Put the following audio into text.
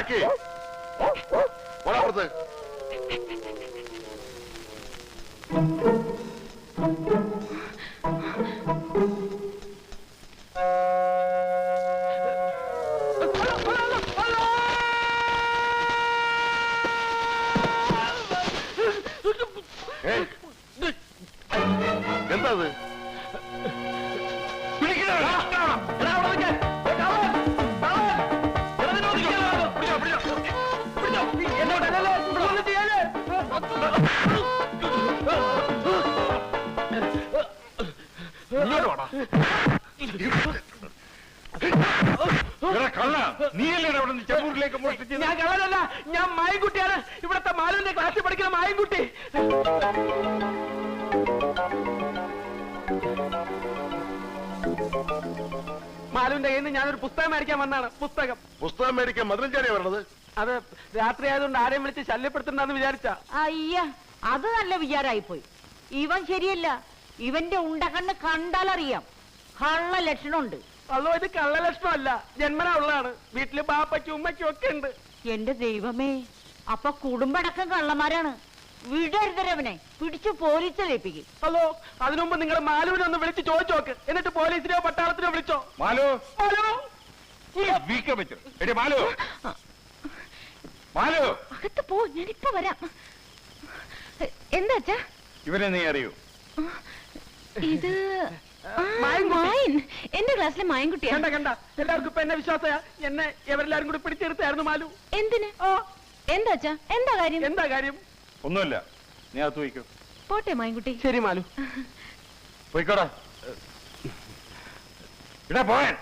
ജാക്കി പുറത്ത്. എന്താ അത്? ഞാൻ കള്ളനല്ല, ഞാൻ മായൻകുട്ടിയാണ്. ഇവിടത്തെ മാലുവിന്റെ ക്ലാസ്സിൽ പഠിക്കുന്ന മായൻകുട്ടി. മാലുവിന്റെ കയ്യിൽ നിന്ന് ഞാനൊരു പുസ്തകം മേടിക്കാൻ വന്നാണ്. പുസ്തകം മേടിക്കാൻ മധുരഞ്ചാടിയാ പറഞ്ഞത്. അത് രാത്രി ആയതുകൊണ്ട് ആരെയും വിളിച്ച് ശല്യപ്പെടുത്തണ്ടെന്ന് വിചാരിച്ച. അയ്യ, അത് നല്ല വിചാരമായിപ്പോയി. ഇവൻ ശരിയല്ല. ഇവന്റെ ഉണ്ടകണ്ണ് കണ്ടാലറിയാം കള്ള ലക്ഷണമുണ്ട്. അതോ ഇത് കള്ളലക്ഷണമല്ല, ജന്മനാ ഉള്ളതാണ്. വീട്ടില് ബാപ്പയ്ക്കും ഉമ്മയ്ക്കും ഒക്കെ ഉണ്ട്. എന്റെ ദൈവമേ, അപ്പൊ കുടുംബടക്കം കള്ളന്മാരാണ്. വിടരുതരവനെ പിടിച്ചു പോലീസിലേപ്പിക്കും. അതോ അതിനുമുമ്പ് നിങ്ങൾ മാലുവിനെ ഒന്ന് വിളിച്ച് ചോദിച്ചു നോക്ക്. എന്നിട്ട് പോലീസിനെയോ പട്ടാളത്തിനോ വിളിച്ചോ. മാലു അകത്ത് പോ, ഞാനിപ്പോ വരാം. എന്താ ഇവനെ നീ അറിയൂ? ഇത് എന്റെ ക്ലാസ്സിലെ മായൻകുട്ടിയാ. കണ്ട എല്ലാവർക്കും ഇപ്പൊ എന്നെ വിശ്വാസ. എന്നെ എവരെല്ലാരും കൂടി പിടിച്ചെടുത്തായിരുന്നു മാലു. എന്തിന്? എന്താ എന്താ കാര്യം? ഒന്നുമില്ല, നീ അകത്ത് പോയിക്കോ. പോട്ടെ മായൻകുട്ടി. ശരി മാലു, പോയിക്കോടാ. ഇടാ പോയാൻ.